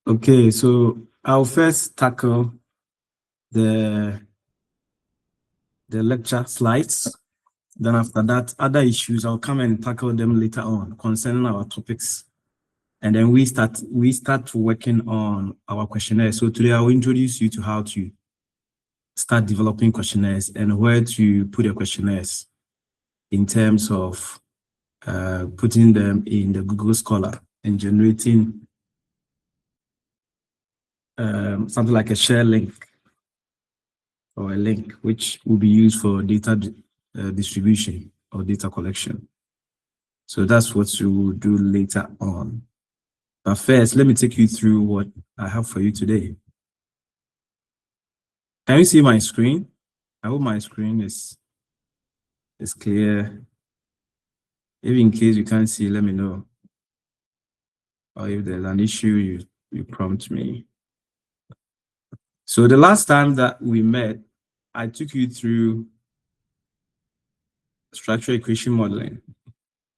Okay, so I'll first tackle the lecture slides. Then after that, other issues, I'll come and tackle them later on concerning our topics. And then we start working on our questionnaire. So today I'll introduce you to how to start developing questionnaires and where to put your questionnaires in terms of putting them in the Google Scholar and generating something like a share link or a link which will be used for data distribution or data collection. So that's what we will do later on. But first, let me take you through what I have for you today. Can you see my screen? I hope my screen is clear. If in case you can't see, let me know. Or if there's an issue, you prompt me. So the last time that we met, I took you through structural equation modeling.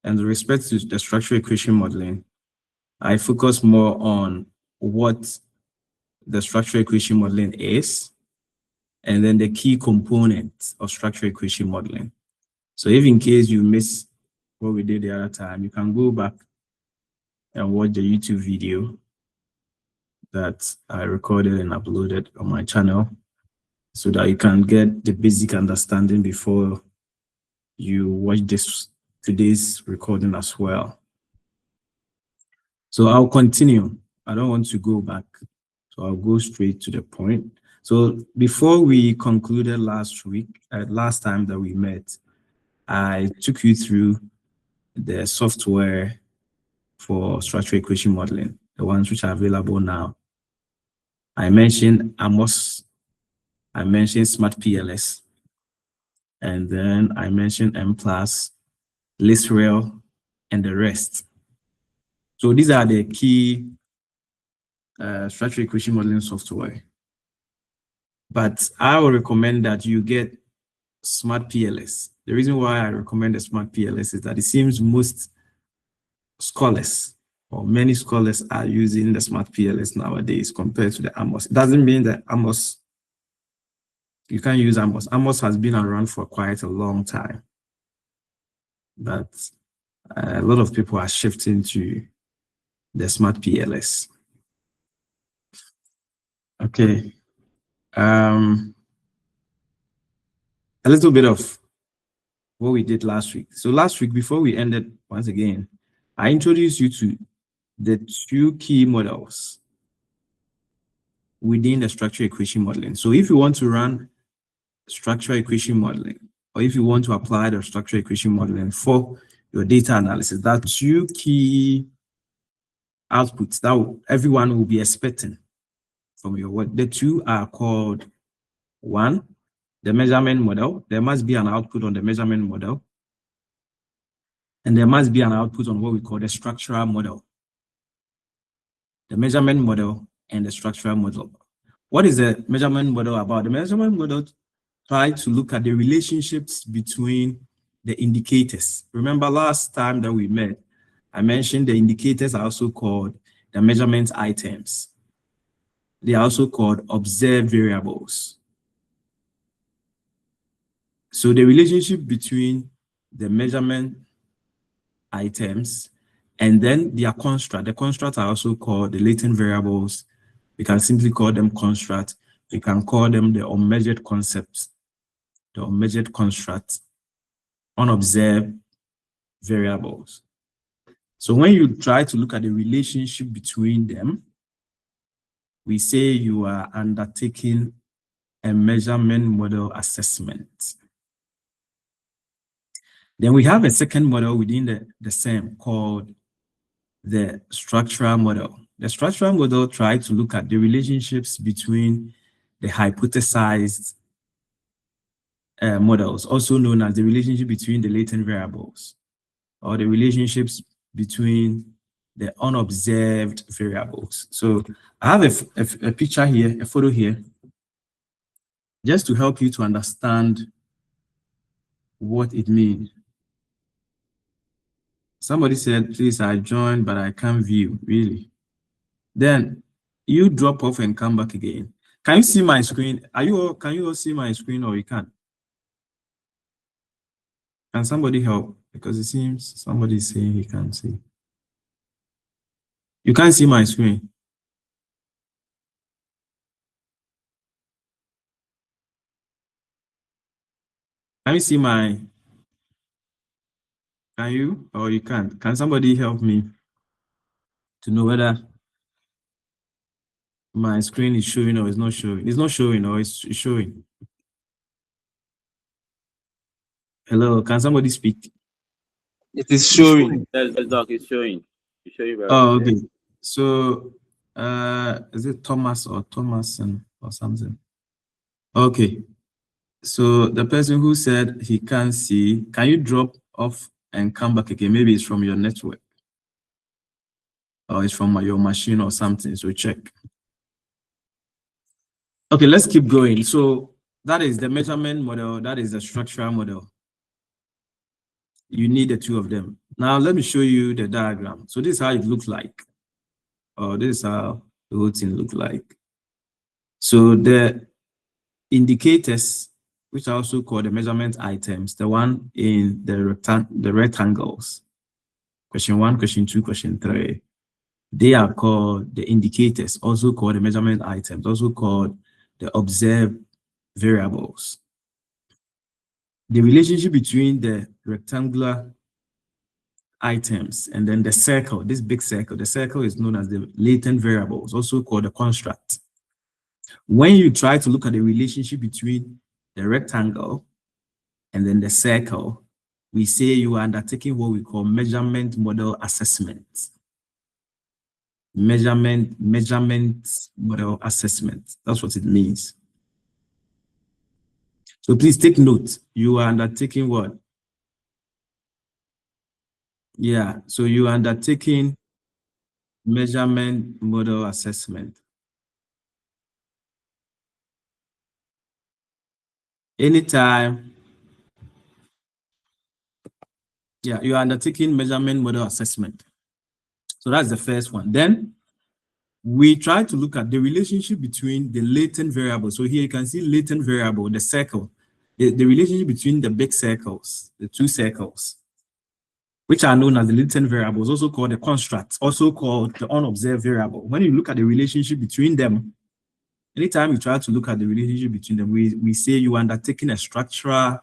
And with respect to the structural equation modeling, I focus more on what the structural equation modeling is, and then the key components of structural equation modeling. So if in case you miss what we did the other time, you can go back and watch the YouTube video that I recorded and uploaded on my channel so that you can get the basic understanding before you watch today's recording as well. So I'll continue. I don't want to go back, so I'll go straight to the point. So before we concluded last time that we met, I took you through the software for structural equation modeling, the ones which are available now. I mentioned Amos, I mentioned Smart PLS, and then I mentioned M+, ListRel, and the rest. So these are the key structural equation modeling software. But I would recommend that you get Smart PLS. The reason why I recommend the Smart PLS is that it seems most scholars or many scholars are using the Smart PLS nowadays compared to the Amos. It doesn't mean that Amos, you can't use Amos. Amos has been around for quite a long time, but a lot of people are shifting to the Smart PLS. Okay. A little bit of what we did last week. So last week, before we ended, once again, I introduced you to the two key models within the structural equation modeling. So if you want to run structural equation modeling, or if you want to apply the structural equation modeling for your data analysis, that two key outputs that everyone will be expecting from your work. The two are called, one, the measurement model. There must be an output on the measurement model, and there must be an output on what we call the structural model. The measurement model and the structural model. What is the measurement model about? The measurement model tries to look at the relationships between the indicators. Remember last time that we met, I mentioned the indicators are also called the measurement items. They are also called observed variables. So the relationship between the measurement items and then their construct. The constructs are also called the latent variables. We can simply call them construct. We can call them the unmeasured concepts, the unmeasured construct, unobserved variables. So when you try to look at the relationship between them, we say you are undertaking a measurement model assessment. Then we have a second model within the same called the structural model. The structural model tries to look at the relationships between the hypothesized models, also known as the relationship between the latent variables, or the relationships between the unobserved variables. So I have a picture here, a photo here, just to help you to understand what it means. Somebody said, please, I joined, but I can't view, really. Then you drop off and come back again. Can you see my screen? Can you all see my screen, or you can't? Can somebody help? Because it seems somebody is saying he can't see. You can't see my screen. Can you see my? Can you, or you can't? Can somebody help me to know whether my screen is showing or it's not showing? It's not showing, or it's showing. Hello, can somebody speak? It is showing. Yes, Doc, it's showing. It's showing very Oh, clear. okay. So, is it Thomas or Thomason or something? Okay. So the person who said he can't see, can you drop off and come back again? Maybe it's from your network, or it's from your machine or something. So check. Okay, let's keep going. So that is the measurement model. That is the structural model. You need the two of them. Now let me show you the diagram. So this is how it looks like. Or this is how the whole thing looks like. So the indicators, which are also called the measurement items, the one in the rectangles, question 1, question 2, question 3, they are called the indicators, also called the measurement items, also called the observed variables. The relationship between the rectangular items and then the circle, this big circle, the circle is known as the latent variables, also called the construct. When you try to look at the relationship between the rectangle and then the circle, we say you are undertaking what we call measurement model assessment. Measurement model assessment. That's what it means. So please take note. You are undertaking what? Yeah, so you are undertaking measurement model assessment. Anytime, yeah, you are undertaking measurement model assessment. So that's the first one. Then we try to look at the relationship between the latent variable. So here you can see latent variable, the circle, the relationship between the big circles, the two circles, which are known as the latent variables, also called the constructs, also called the unobserved variable. When you look at the relationship between them, anytime you try to look at the relationship between them, we say you are undertaking a structural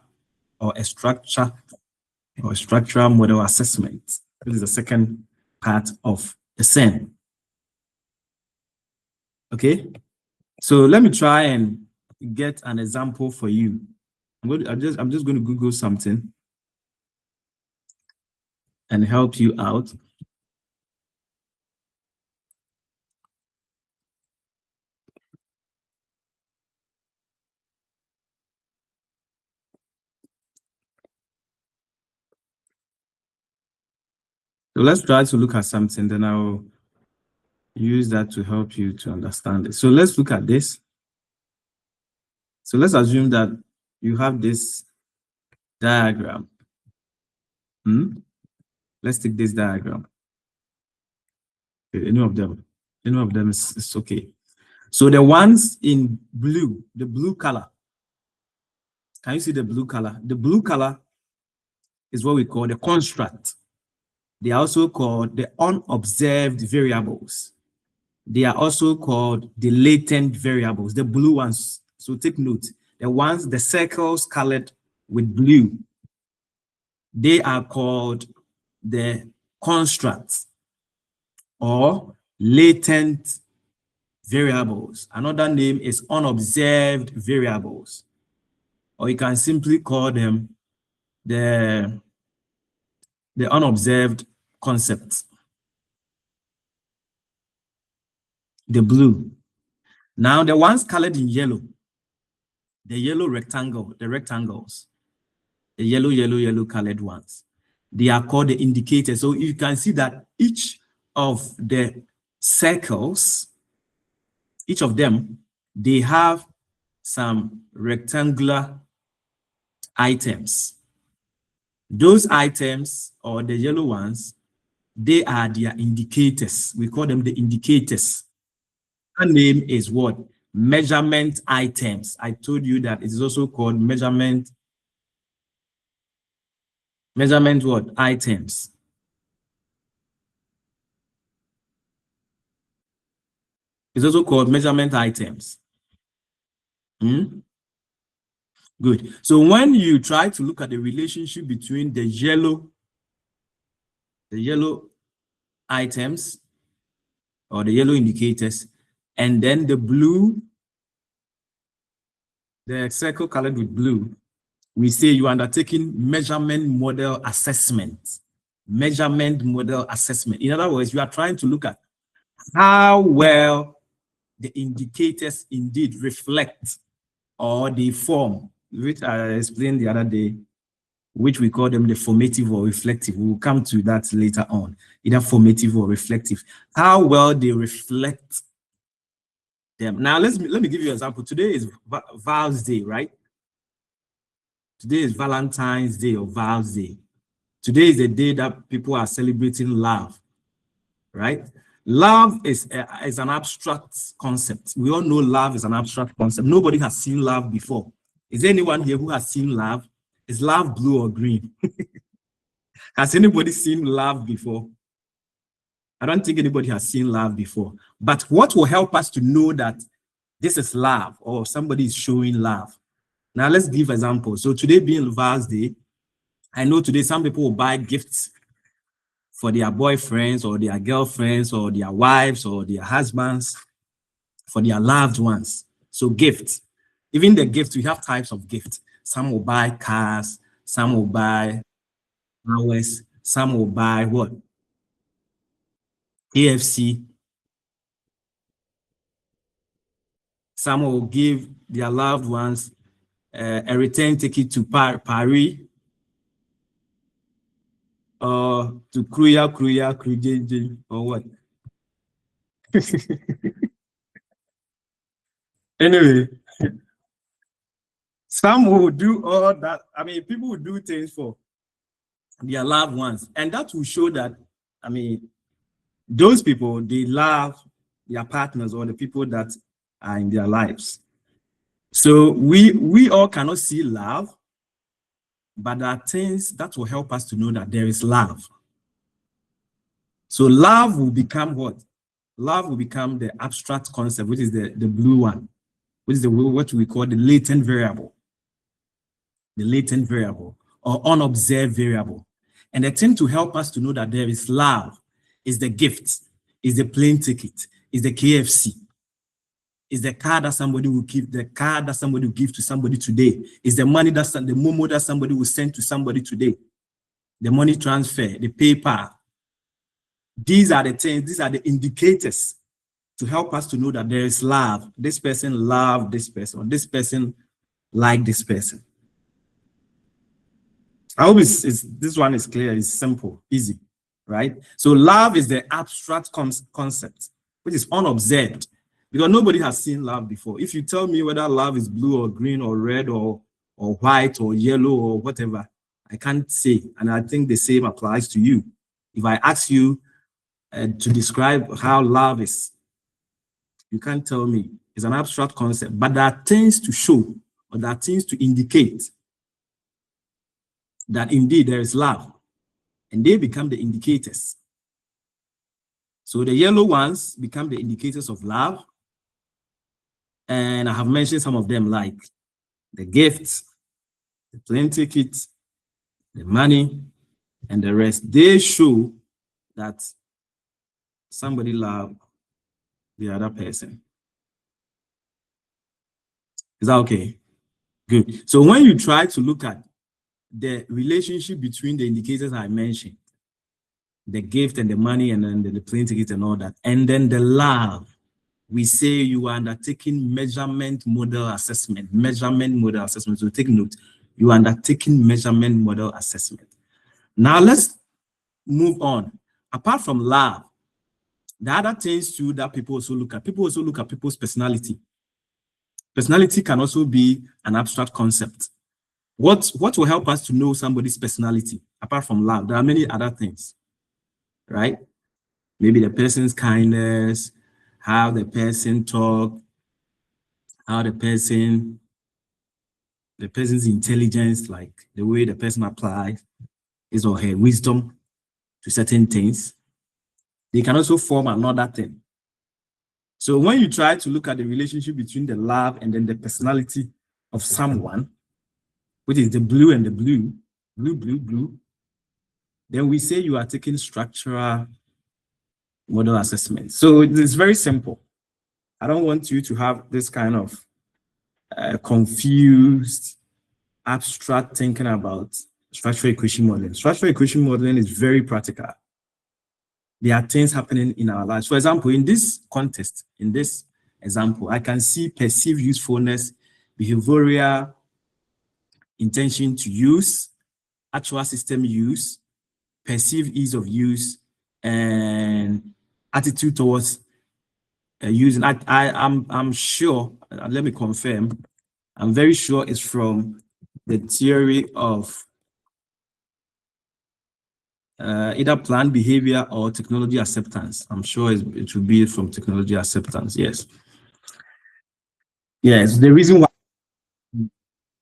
model assessment. This is the second part of the SEM. Okay, so let me try and get an example for you. I'm just going to Google something and help you out. So let's try to look at something, then I'll use that to help you to understand it. So let's look at this. So let's assume that you have this diagram. Let's take this diagram. Okay, any of them is okay. So the ones in blue, the blue color. Can you see the blue color? The blue color is what we call the construct. They are also called the unobserved variables. They are also called the latent variables, the blue ones. So take note, the circles colored with blue, they are called the constructs or latent variables. Another name is unobserved variables, or you can simply call them the unobserved concepts. The blue. Now the ones colored in yellow, the yellow rectangle, the rectangles, the yellow colored ones, they are called the indicators. So you can see that each of the circles, each of them, they have some rectangular items. Those items, or the yellow ones, they are their indicators. We call them the indicators. name is what? Measurement items. I told you that it is also called measurement what? Items. It's also called measurement items. Good. So when you try to look at the relationship between the yellow items or the yellow indicators and then the blue, the circle colored with blue, we say you are undertaking measurement model assessment. Measurement model assessment. In other words, you are trying to look at how well the indicators indeed reflect or they form, which I explained the other day, which we call them the formative or reflective. We will come to that later on, either formative or reflective. How well they reflect them. Now, let me give you an example. Today is Val's Day, right? Today is Valentine's Day or Val's Day. Today is the day that people are celebrating love, right? Love is an abstract concept. We all know love is an abstract concept. Nobody has seen love before. Is there anyone here who has seen love? Is love blue or green? Has anybody seen love before? I don't think anybody has seen love before. But what will help us to know that this is love or somebody is showing love? Now let's give examples. So today being Val's Day, I know today some people will buy gifts for their boyfriends or their girlfriends or their wives or their husbands, for their loved ones. So gifts. Even the gifts, we have types of gifts. Some will buy cars, some will buy flowers, some will buy what? KFC. Some will give their loved ones a return ticket to Paris or to Kruya, or what? Anyway, some will do all that. I mean, people will do things for their loved ones, and that will show that, I mean, those people, they love their partners or the people that are in their lives. So we all cannot see love, but there are things that will help us to know that there is love. So love will become what? Love will become the abstract concept, which is the blue one, which is what we call the latent variable. The latent variable or unobserved variable. And the thing to help us to know that there is love is the gift, is the plane ticket, is the KFC, is the car that somebody will give, the car that somebody will give to somebody today, is the money that the Momo that somebody will send to somebody today, the money transfer, the PayPal. These are the things, these are the indicators to help us to know that there is love. This person loved this person, or this person liked this person. I hope this one is clear, it's simple, easy, right? So love is the abstract concept, which is unobserved, because nobody has seen love before. If you tell me whether love is blue or green or red or white or yellow or whatever, I can't say. And I think the same applies to you. If I ask you to describe how love is, you can't tell me. It's an abstract concept, but there are things to show, or there are things to indicate that indeed there is love, and they become the indicators. So the yellow ones become the indicators of love, and I have mentioned some of them, like the gifts, the plane tickets, the money, and the rest. They show that somebody loved the other person. Is that okay? Good. So when you try to look at the relationship between the indicators I mentioned, the gift and the money and then the plane ticket and all that, and then the love, we say you are undertaking measurement model assessment. Measurement model assessment. So take note, you are undertaking measurement model assessment. Now let's move on. Apart from love, the other things too that people also look at people's personality. Personality can also be an abstract concept. What will help us to know somebody's personality apart from love? There are many other things, right? Maybe the person's kindness, how the person talk, how the person's intelligence, like the way the person applies his or her wisdom to certain things. They can also form another thing. So when you try to look at the relationship between the lab and then the personality of someone, which is the blue and the blue, blue, then we say you are taking structural model assessment. So it's very simple. I don't want you to have this kind of confused, abstract thinking about structural equation modeling. Structural equation modeling is very practical. There are things happening in our lives. For example, in this context, in this example, I can see perceived usefulness, behavioral intention to use, actual system use, perceived ease of use, and attitude towards using. I'm sure, let me confirm, I'm very sure it's from the theory of either planned behavior or technology acceptance. I'm sure it will be from technology acceptance, yes. Yes, the reason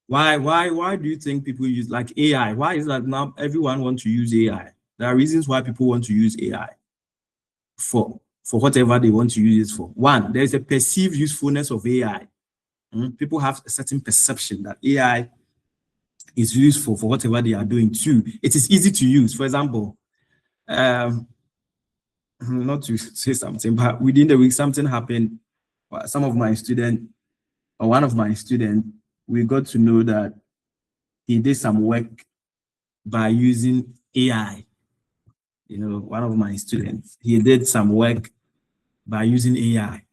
why do you think people use like AI? Why is that now everyone wants to use AI? There are reasons why people want to use AI for whatever they want to use it for. One, there's a perceived usefulness of AI. People have a certain perception that AI is useful for whatever they are doing. Two, it is easy to use. For example, not to say something, but within the week something happened. Some of my students, or one of my students, we got to know that he did some work by using AI. You know, one of my students, he did some work by using AI.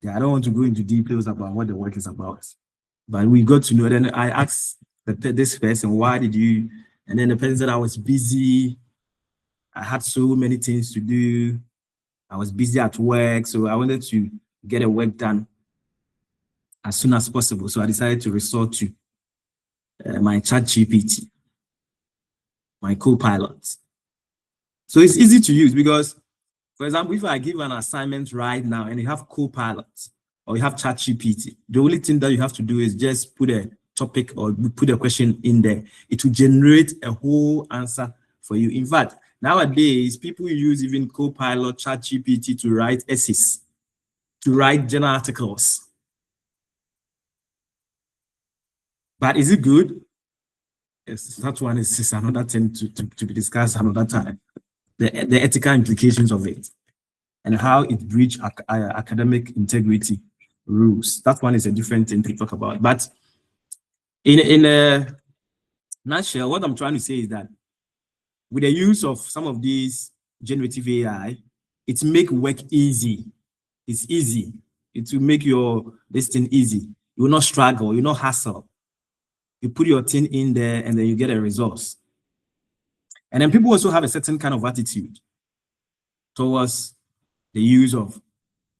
Yeah, I don't want to go into details about what the work is about, but we got to know. Then I asked this person, why did you? And then the person said, I was busy. I had so many things to do. I was busy at work, so I wanted to get the work done as soon as possible. So I decided to resort to my ChatGPT, my co-pilot. So it's easy to use because, for example, if I give an assignment right now and you have co-pilot or you have ChatGPT, the only thing that you have to do is just put a topic or put a question in there. It will generate a whole answer for you. In fact, nowadays, people use even co-pilot ChatGPT to write essays, to write journal articles. But is it good? Yes, that one is another thing to be discussed another time. The ethical implications of it and how it breaches academic integrity rules. That one is a different thing to talk about. But in a nutshell, what I'm trying to say is that with the use of some of these generative AI, it makes work easy. It's easy. It will make this thing easy. You will not struggle. You will not hassle. You put your thing in there and then you get a result. And then people also have a certain kind of attitude towards the use of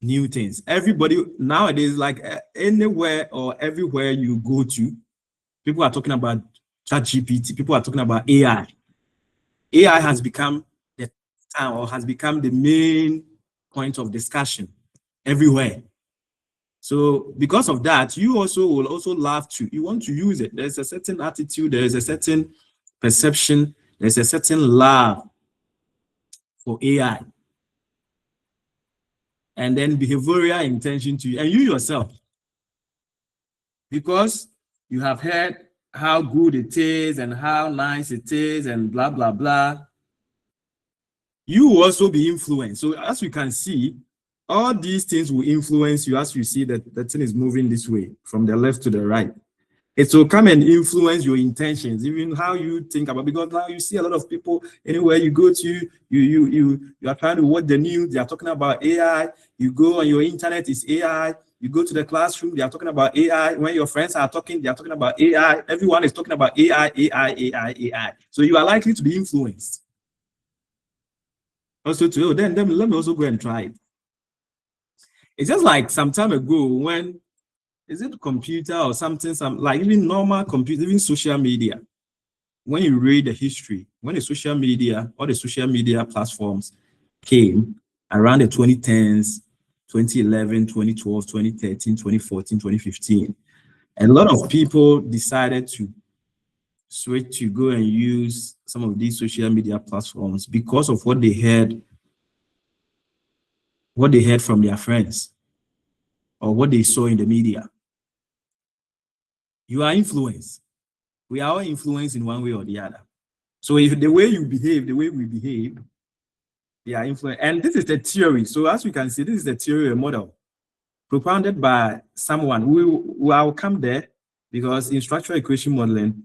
new things. Everybody nowadays, like anywhere or everywhere you go to, people are talking about ChatGPT. People are talking about AI. AI has become the main point of discussion everywhere. So because of that, you will also love to, you want to use it. There's a certain attitude, there's a certain perception, there's a certain love for AI. And then behavioral intention to you, and you yourself, because you have heard how good it is and how nice it is and blah, blah, blah, you will also be influenced. So as you can see, all these things will influence you as you see that the thing is moving this way from the left to the right. It will come and influence your intentions, even how you think about, because now you see a lot of people anywhere you go to, you are trying to watch the news, they are talking about AI. You go on your internet, it's AI. You go to the classroom, they are talking about AI. When your friends are talking, they are talking about AI. Everyone is talking about AI. So you are likely to be influenced. Also, then let me also go and try it. It's just like some time ago when, is it computer or something, like even normal computer, even social media. When you read the history, when the social media or the social media platforms came, around the 2010s, 2011, 2012, 2013, 2014, 2015. A lot of people decided to switch to go and use some of these social media platforms because of what they heard from their friends or what they saw in the media. You are influenced. We are all influenced in one way or the other. So if the way you behave, the way we behave, they are influenced. And this is the theory. So as we can see, this is the theory or model propounded by someone who will come there, because in structural equation modeling,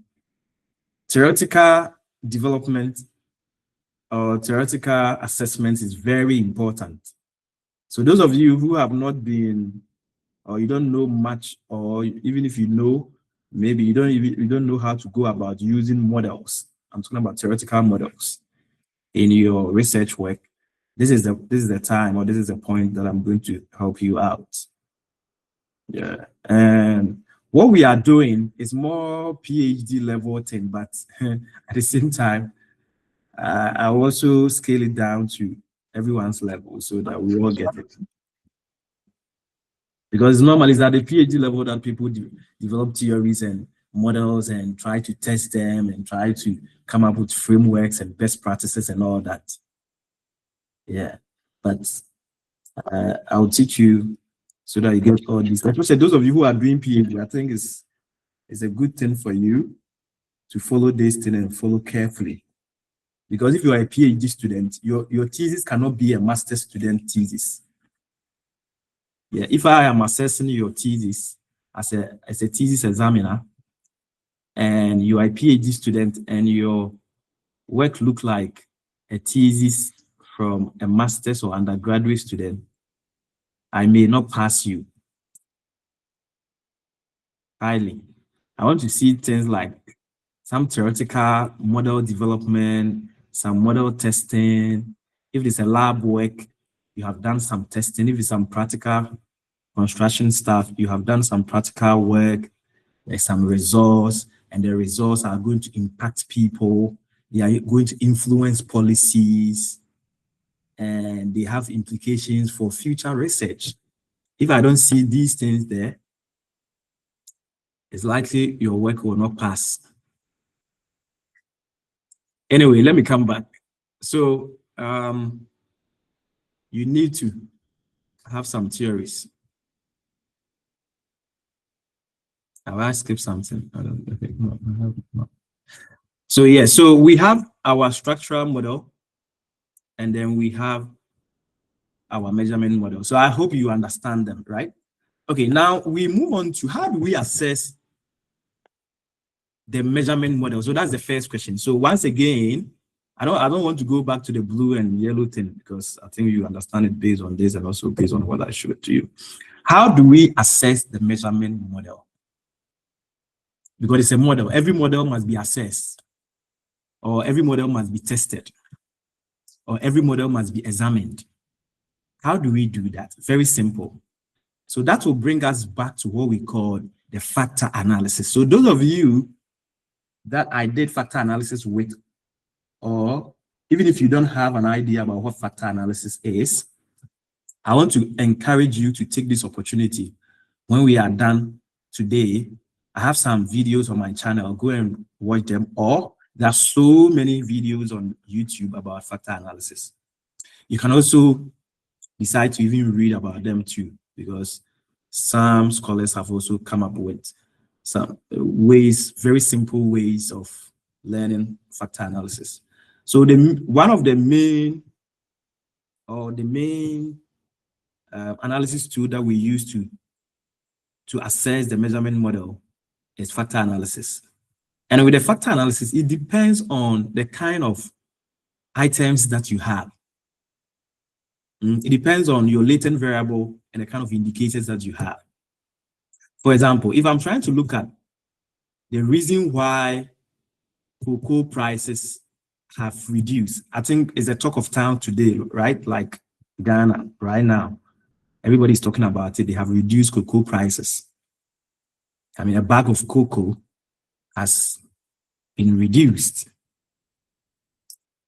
theoretical development or theoretical assessment is very important. So those of you who have not been, or you don't know much, or even if you know, maybe you don't know how to go about using models. I'm talking about theoretical models in your research work. This is the time, or this is the point that I'm going to help you out. Yeah, and what we are doing is more PhD level thing, but at the same time, I also scale it down to everyone's level so that we all get it. Because normally it's at the PhD level that people develop theories and models and try to test them and try to come up with frameworks and best practices and all that. Yeah, but I'll teach you so that you get all these. Especially those of you who are doing PhD, I think it's a good thing for you to follow this thing and follow carefully. Because if you are a PhD student, your thesis cannot be a master's student thesis. Yeah, if I am assessing your thesis as a thesis examiner, and you are a PhD student and your work look like a thesis from a master's or undergraduate student, I may not pass you highly. I want to see things like some theoretical model development, some model testing. If it's a lab work, you have done some testing. If it's some practical construction stuff, you have done some practical work. There's some results, and the results are going to impact people. They are going to influence policies, and they have implications for future research. If I don't see these things there, it's likely your work will not pass. Anyway, let me come back. So you need to have some theories. Have I skipped something? I don't think. No. So yeah, so we have our structural model, and then we have our measurement model. So I hope you understand them, right? Okay, now we move on to how do we assess the measurement model? So that's the first question. So once again, I don't want to go back to the blue and yellow thing, because I think you understand it based on this and also based on what I showed to you. How do we assess the measurement model? Because it's a model. Every model must be assessed, or every model must be tested, or every model must be examined. How do we do that? Very simple. So that will bring us back to what we call the factor analysis. So those of you that I did factor analysis with, or even if you don't have an idea about what factor analysis is, I want to encourage you to take this opportunity. When we are done today, I have some videos on my channel. Go and watch them. Or there are so many videos on YouTube about factor analysis. You can also decide to even read about them too, because some scholars have also come up with some ways, very simple ways of learning factor analysis. So one of the main analysis tool that we use to assess the measurement model is factor analysis. And with the factor analysis, it depends on the kind of items that you have. It depends on your latent variable and the kind of indicators that you have. For example, if I'm trying to look at the reason why cocoa prices have reduced, I think it's a talk of town today, right? Like Ghana right now, everybody's talking about it. They have reduced cocoa prices. I mean, a bag of cocoa has been reduced.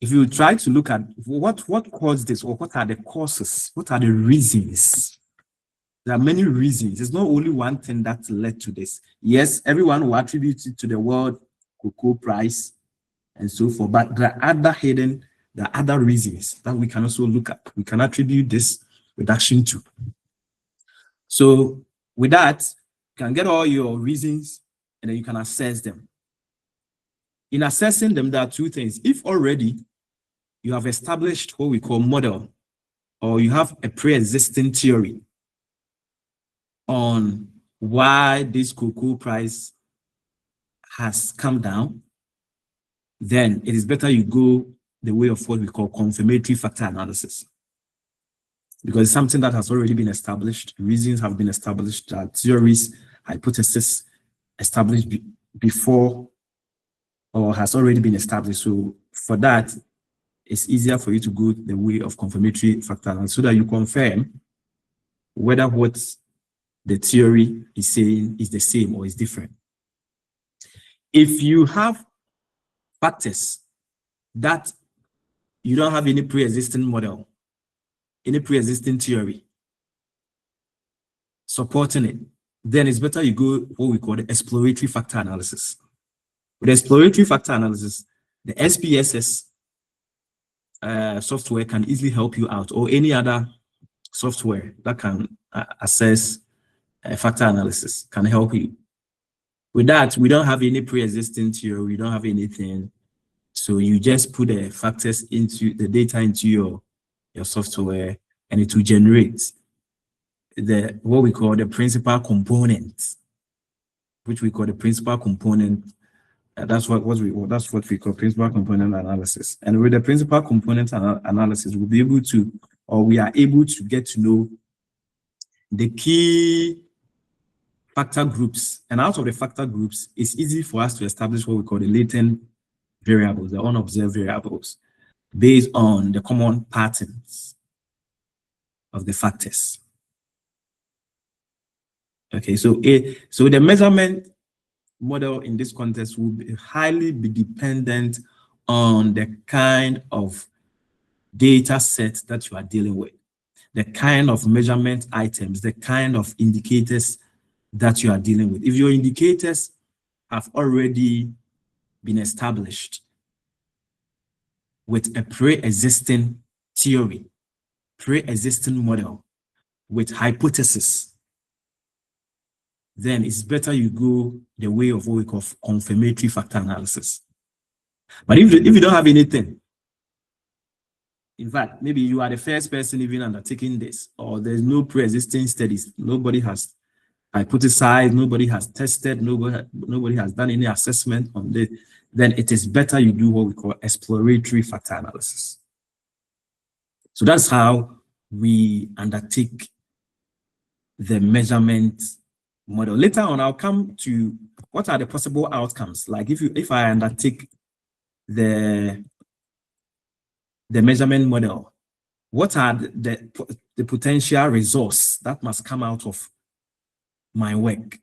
if you try to look at what caused this, or what are the causes, what are the reasons? There are many reasons. There's not only one thing that led to this. Yes, everyone will attribute it to the world cocoa price and so forth, but there are other reasons that we can also look at. We can attribute this reduction to. So with that, you can get all your reasons and then you can assess them. In assessing them, there are two things. If already you have established what we call model, or you have a pre-existing theory on why this cocoa price has come down, then it is better you go the way of what we call confirmatory factor analysis. Because it's something that has already been established, reasons have been established, theories, hypotheses established before or has already been established. So for that, it's easier for you to go the way of confirmatory factor analysis so that you confirm whether what the theory is saying is the same or is different. If you have factors that you don't have any pre-existing model, any pre-existing theory supporting it, then it's better you go what we call the exploratory factor analysis. With exploratory factor analysis, the SPSS software can easily help you out, or any other software that can assess factor analysis can help you. With that, we don't have any pre-existing theory, we don't have anything. So you just put the factors into the data into your software, and it will generate what we call the principal component, which we call the principal component. That's what we call principal component analysis. And with the principal component analysis, we'll be able to, or we are able to get to know the key factor groups. And out of the factor groups, it's easy for us to establish what we call the latent variables, the unobserved variables, based on the common patterns of the factors. Okay, so the measurement model in this context will highly be dependent on the kind of data set that you are dealing with, the kind of measurement items, the kind of indicators that you are dealing with. If your indicators have already been established with a pre-existing theory, pre-existing model, with hypothesis, then it's better you go the way of what we call confirmatory factor analysis. But if you don't have anything, in fact, maybe you are the first person even undertaking this, or there's no pre-existing studies, nobody has hypothesized, nobody has tested, nobody has done any assessment on this, then it is better you do what we call exploratory factor analysis. So that's how we undertake the measurement model. Later on, I'll come to what are the possible outcomes. Like if I undertake the measurement model, what are the potential results that must come out of my work?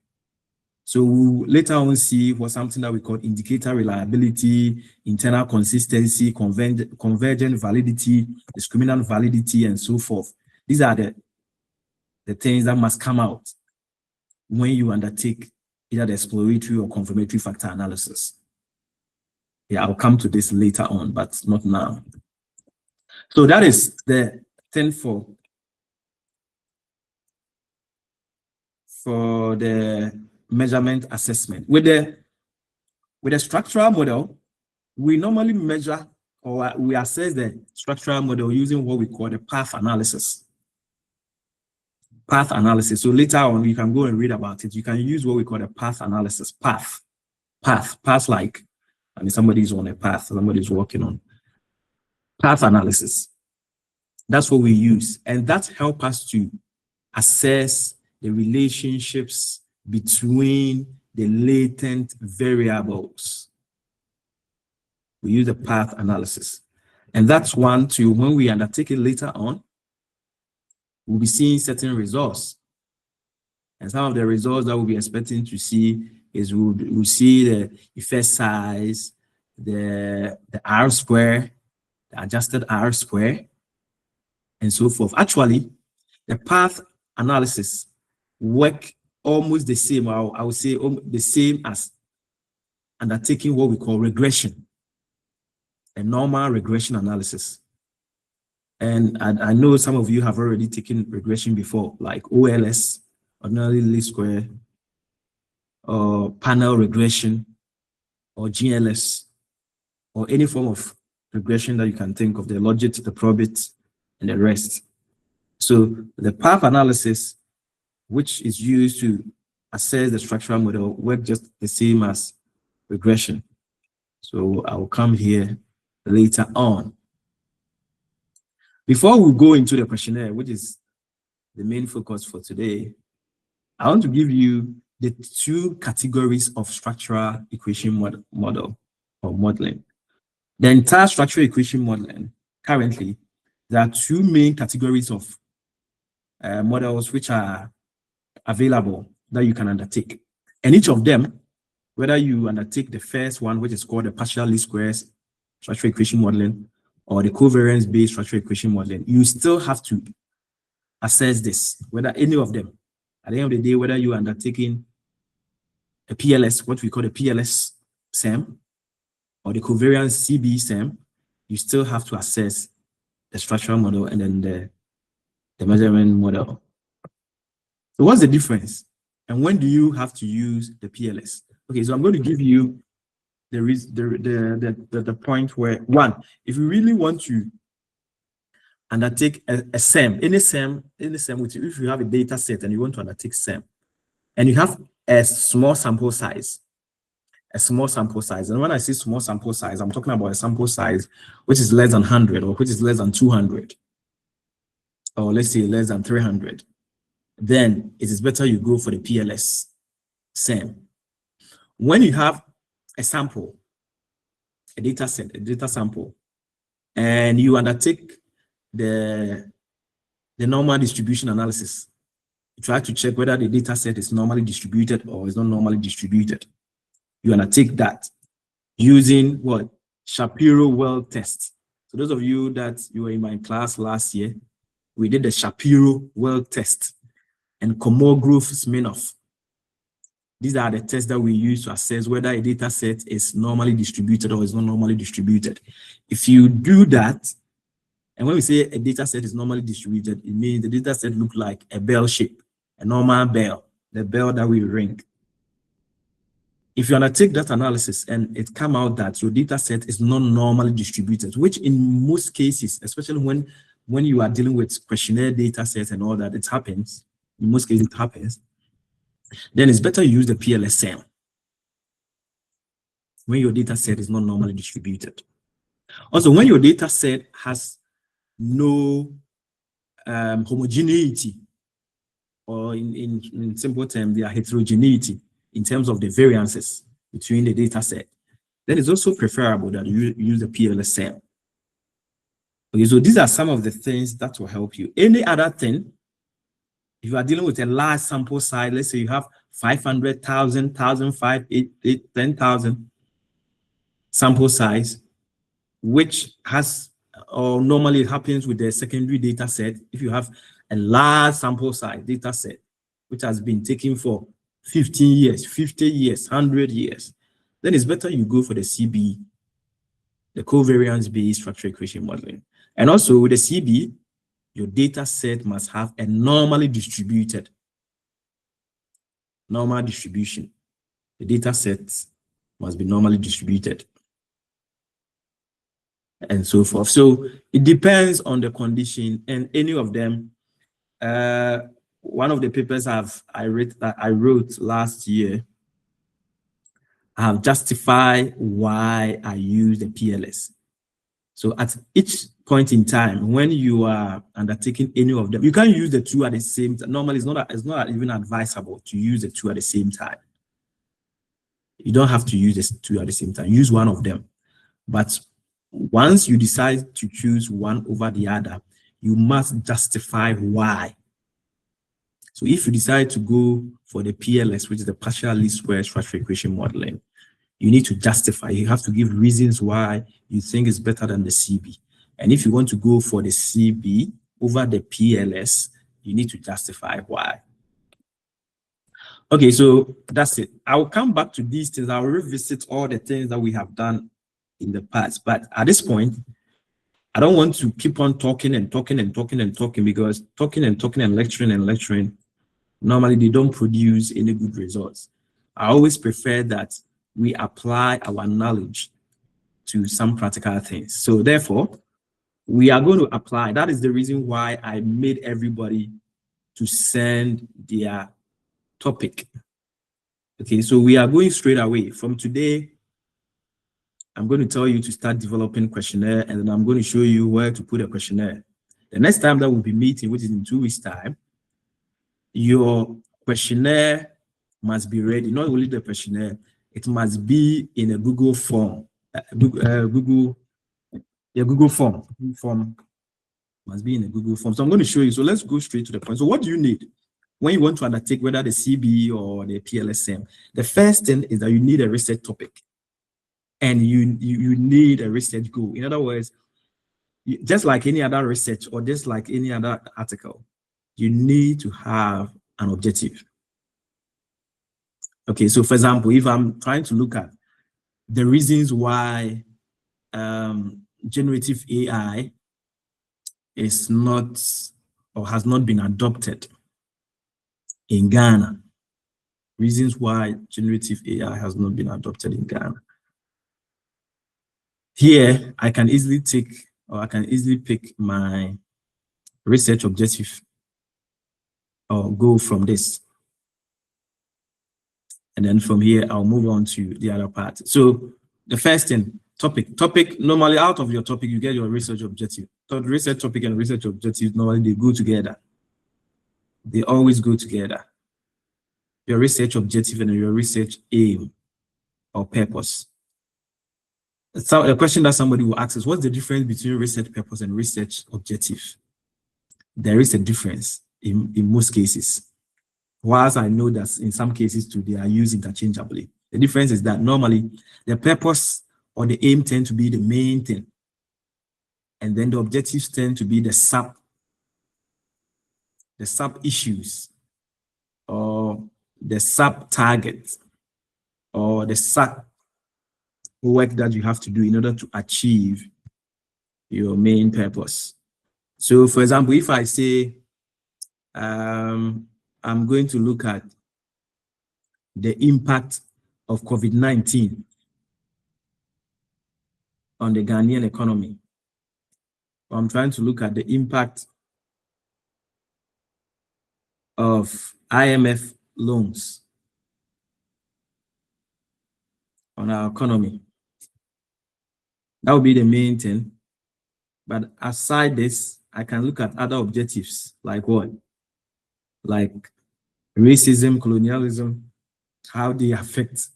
So we'll later on see what something that we call indicator reliability, internal consistency, convergent validity, discriminant validity, and so forth. These are the things that must come out when you undertake either the exploratory or confirmatory factor analysis. Yeah, I'll come to this later on, but not now. So that is the thing for the measurement assessment. With the structural model, we normally measure, or we assess the structural model using what we call the path analysis. Path analysis. So later on, you can go and read about it. You can use what we call the path analysis. Path like, I mean, somebody's on a path, somebody's walking on. Path analysis. That's what we use. And that helps us to assess the relationships between the latent variables. We use the path analysis. And that's one to when we undertake it later on, we'll be seeing certain results. And some of the results that we'll be expecting to see is we'll see the effect size, the R square, the adjusted R square, and so forth. Actually, the path analysis work almost the same, I would say the same as undertaking what we call regression, a normal regression analysis. And I know some of you have already taken regression before, like OLS, ordinary least square, or panel regression, or GLS, or any form of regression that you can think of, the logit, the probit, and the rest. So the path analysis, which is used to assess the structural model, work just the same as regression. So I'll come here later on. Before we go into the questionnaire, which is the main focus for today, I want to give you the two categories of structural equation model or modeling. The entire structural equation modeling, currently, there are two main categories of models which are available that you can undertake. And each of them, whether you undertake the first one, which is called the partial least squares structural equation modeling, or the covariance-based structural equation modeling, you still have to assess this, whether any of them. At the end of the day, whether you are undertaking a PLS, what we call the PLS SEM, or the covariance CB SEM, you still have to assess the structural model and then the measurement model. So what's the difference? And when do you have to use the PLS? Okay, so I'm going to give you the point where, one, if you really want to undertake a SEM, any SEM with you, if you have a data set and you want to undertake SEM, and you have a small sample size, and when I say small sample size, I'm talking about a sample size which is less than 100 or which is less than 200, or let's say less than 300, then it is better you go for the PLS SEM. When you have a sample, a data set, a data sample, and you undertake the normal distribution analysis, you try to check whether the data set is normally distributed or is not normally distributed. You undertake that using what? Shapiro-Wilk test. So those of you that you were in my class last year, we did the Shapiro-Wilk test and Kolmogorov-Smirnov. These are the tests that we use to assess whether a data set is normally distributed or is not normally distributed. If you do that, and when we say a data set is normally distributed, it means the data set looks like a bell shape, a normal bell, the bell that we ring. If you undertake that analysis and it come out that your data set is not normally distributed, which in most cases, especially when you are dealing with questionnaire data sets and all that, it happens, in most cases it happens, then it's better you use the PLS SEM when your data set is not normally distributed. Also, when your data set has no homogeneity, or in simple terms, there are heterogeneity in terms of the variances between the data set, then it's also preferable that you use the PLS SEM. Okay, so these are some of the things that will help you. Any other thing, if you are dealing with a large sample size, let's say you have 500,000, 1,500, 8,000, 10,000 sample size, which has, or normally it happens with the secondary data set. If you have a large sample size data set, which has been taken for 15 years, 50 years, 100 years, then it's better you go for the CB, the covariance-based structural equation modeling. And also with the CB, your data set must have a normally distributed, normal distribution. The data set must be normally distributed, and so forth. So it depends on the condition, and any of them. One of the papers I wrote last year, I have justified why I use the PLS. So at each point in time, when you are undertaking any of them, you can't use the two at the same time. Normally, it's not even advisable to use the two at the same time. You don't have to use the two at the same time. Use one of them. But once you decide to choose one over the other, you must justify why. So if you decide to go for the PLS, which is the partial least square structural equation modeling, you need to justify. You have to give reasons why you think it's better than the CB. And if you want to go for the CB over the PLS, you need to justify why. Okay, so that's it. I'll come back to these things. I'll revisit all the things that we have done in the past. But at this point, I don't want to keep on talking and talking and talking and talking, because talking and talking and lecturing, normally they don't produce any good results. I always prefer that we apply our knowledge to some practical things. So therefore, we are going to apply. That is the reason why I made everybody to send their topic. Okay, so we are going straight away. From today, I'm going to tell you to start developing questionnaire, and then I'm going to show you where to put a questionnaire. The next time that we'll be meeting, which is in 2 weeks' time, your questionnaire must be ready. Not only the questionnaire, it must be in a Google form. Google form must be in a Google form. So I'm going to show you. So let's go straight to the point. So what do you need when you want to undertake whether the CB or the PLSM? The first thing is that you need a research topic, and you need a research goal. In other words, just like any other research or just like any other article, you need to have an objective. Okay, so for example, if I'm trying to look at the reasons why generative AI is not or has not been adopted in Ghana, reasons why generative AI has not been adopted in Ghana. Here, I can easily pick my research objective or go from this. And then from here, I'll move on to the other part. So the first thing, topic, normally out of your topic, you get your research objective. So the research topic and research objective, normally they go together. They always go together. Your research objective and your research aim or purpose. So the question that somebody will ask is, what's the difference between research purpose and research objective? There is a difference in most cases. Whilst I know that in some cases too, they are used interchangeably. The difference is that normally the purpose or the aim tend to be the main thing. And then the objectives tend to be the sub issues or the sub targets or the sub work that you have to do in order to achieve your main purpose. So for example, if I say I'm going to look at the impact of COVID-19 on the Ghanaian economy, I'm trying to look at the impact of IMF loans on our economy. That would be the main thing. But aside this, I can look at other objectives like what? Like racism, colonialism, how they affect,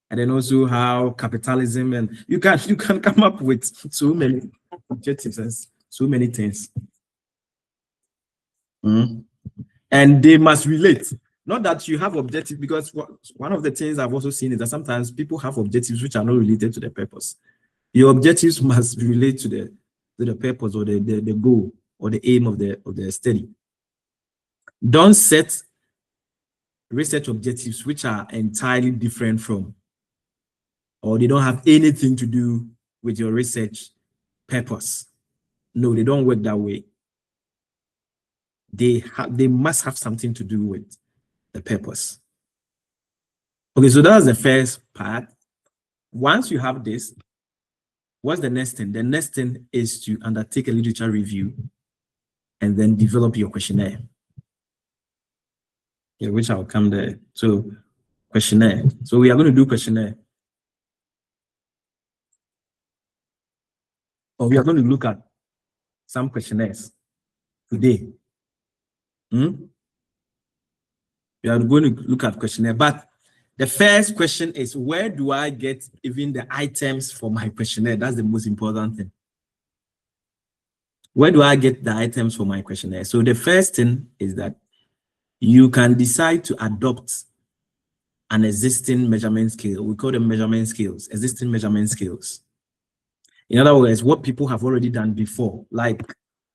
and then also how capitalism, and you can come up with so many objectives and so many things. And they must relate. Not that you have objectives, because one of the things I've also seen is that sometimes people have objectives which are not related to the purpose. Your objectives must relate to the purpose or the goal or the aim of the study. Don't set research objectives which are entirely different from, or they don't have anything to do with your research purpose. No, they don't work that way. They must have something to do with the purpose. Okay, so that's the first part. Once you have this, what's the next thing? The next thing is to undertake a literature review and then develop your questionnaire. Yeah, which I'll come there. So questionnaire. So we are going to do questionnaire. Or we are going to look at some questionnaires today. We are going to look at questionnaire, but the first question is, where do I get even the items for my questionnaire? That's the most important thing. Where do I get the items for my questionnaire? So the first thing is that you can decide to adopt an existing measurement scale. We call them measurement scales, existing measurement scales. In other words, what people have already done before, like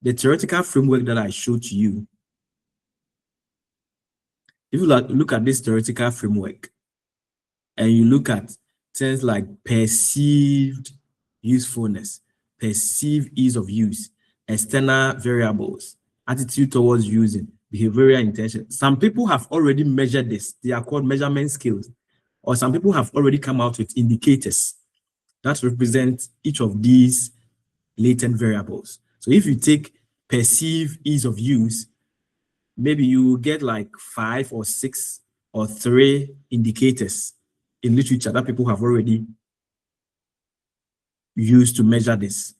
the theoretical framework that I showed to you. If you look at this theoretical framework and you look at things like perceived usefulness, perceived ease of use, external variables, attitude towards using, behavioral intention. Some people have already measured this. They are called measurement skills. Or some people have already come out with indicators that represent each of these latent variables. So if you take perceived ease of use, maybe you will get like 5 or 6 or 3 indicators in literature that people have already used to measure this.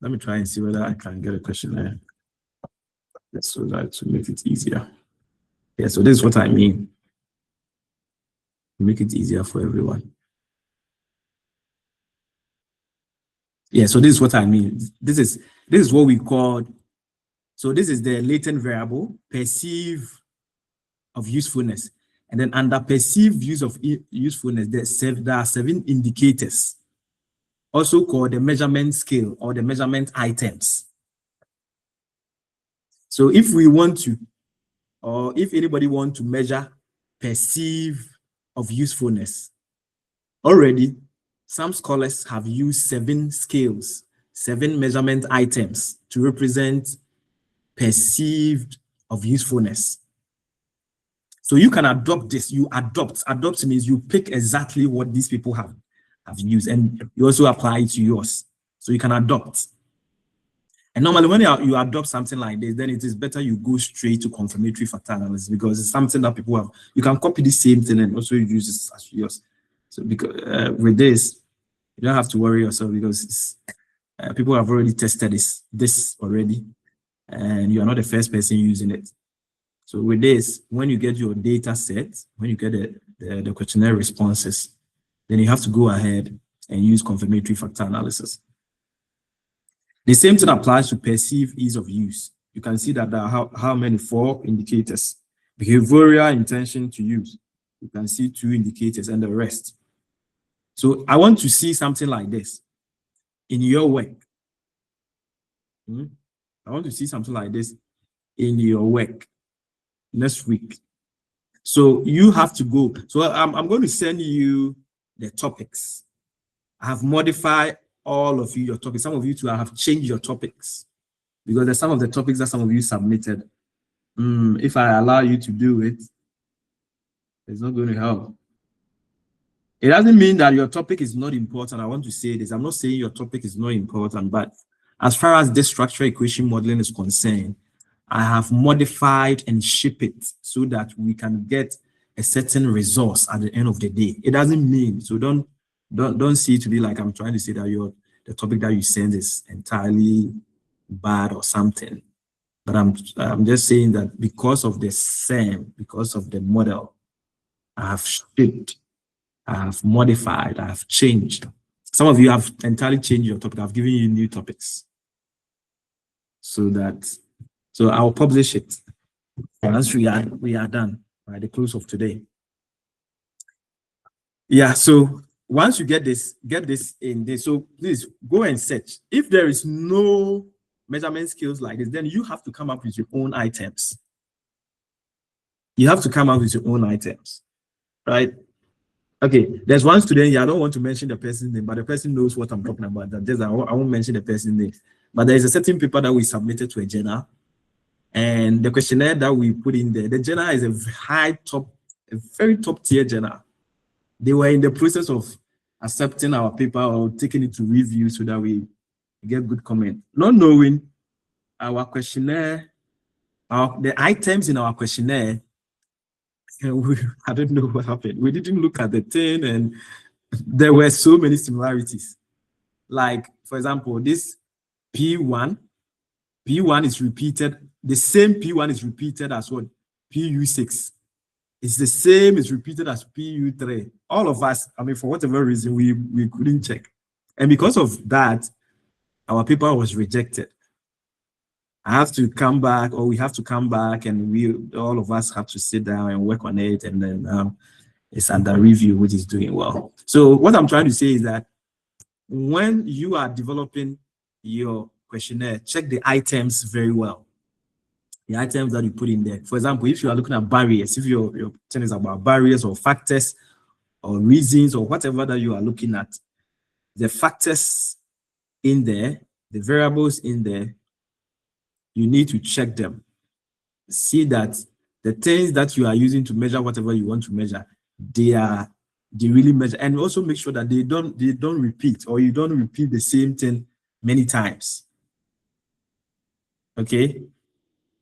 Let me try and see whether I can get a question there. So that to make it easier. Yeah, so this is what I mean. Make it easier for everyone. Yeah, so this is what I mean. This is what we call, so this is the latent variable, perceive of usefulness. And then under perceived use of usefulness, there are 7 indicators, also called the measurement scale or the measurement items. So if we want to, or if anybody wants to measure perceive of usefulness, already some scholars have used 7 scales, 7 measurement items to represent perceived of usefulness. So you can adopt this. You adopt. Adopt means you pick exactly what these people have used, and you also apply it to yours. So you can adopt. And normally when you adopt something like this, then it is better you go straight to confirmatory factor analysis, because it's something that people have. You can copy the same thing and also use it as yours. So because with this, you don't have to worry yourself, because people have already tested this already, and you are not the first person using it. So with this, when you get your data set, when you get the questionnaire responses, then you have to go ahead and use confirmatory factor analysis. The same thing applies to perceived ease of use. You can see that there are how many? 4 indicators. Behavioral intention to use. You can see 2 indicators and the rest. So I want to see something like this in your work. I want to see something like this in your work next week. So you have to go. So I'm going to send you the topics. I have modified all of you, your topics. Some of you too, I have changed your topics, because there's some of the topics that some of you submitted. If I allow you to do it, it's not going to help. It doesn't mean that your topic is not important. I want to say this. I'm not saying your topic is not important, but as far as this structural equation modeling is concerned, I have modified and shipped it so that we can get a certain resource at the end of the day. It doesn't mean, so don't see it to be like I'm trying to say that the topic that you send is entirely bad or something. But I'm just saying that because of the same, because of the model, I have shipped, I have modified, I have changed. Some of you have entirely changed your topic. I've given you new topics. So I'll publish it once we are done by the close of today. Yeah, so once you get this in this, so please go and search. If there is no measurement skills like this, then you have to come up with your own items. You have to come up with your own items, right? Okay, there's one student here. I don't want to mention the person's name, but the person knows what I'm talking about. I won't mention the person's name. But there is a certain paper that we submitted to a journal, and the questionnaire that we put in there, the journal is a very top tier journal. They were in the process of accepting our paper or taking it to review so that we get good comment. Not knowing our questionnaire, the items in our questionnaire, I don't know what happened. We didn't look at the thing, and there were so many similarities. Like, for example, this P1 is repeated. The same P1 is repeated as what? PU6. It's the same, it's repeated as PU3. All of us, I mean, for whatever reason, we couldn't check. And because of that, our paper was rejected. I have to come back, or we have to come back, and all of us have to sit down and work on it, and then it's under review, which is doing well. So what I'm trying to say is that when you are developing your questionnaire, check the items very well. The items that you put in there. For example, if you are looking at barriers, if your thing is about barriers or factors or reasons or whatever that you are looking at, the factors in there, the variables in there, you need to check them. See that the things that you are using to measure whatever you want to measure, they really measure, and also make sure that they don't repeat, or you don't repeat the same thing many times. Okay,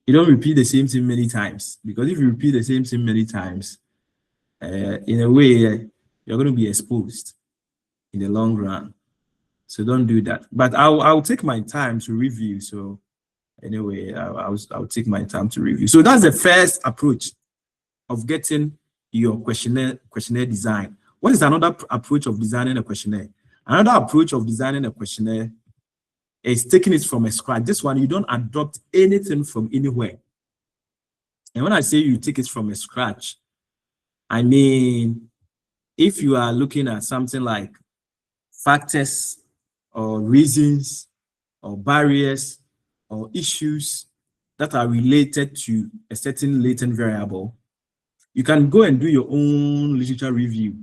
you don't repeat the same thing many times, because if you repeat the same thing many times, in a way, you're going to be exposed in the long run. So don't do that. But I'll take my time to review. So anyway, I'll take my time to review. So that's the first approach of getting your questionnaire design. What is another approach of designing a questionnaire? Another approach of designing a questionnaire is taking it from a scratch. This one, you don't adopt anything from anywhere. And when I say you take it from a scratch, I mean, if you are looking at something like factors or reasons or barriers or issues that are related to a certain latent variable, you can go and do your own literature review.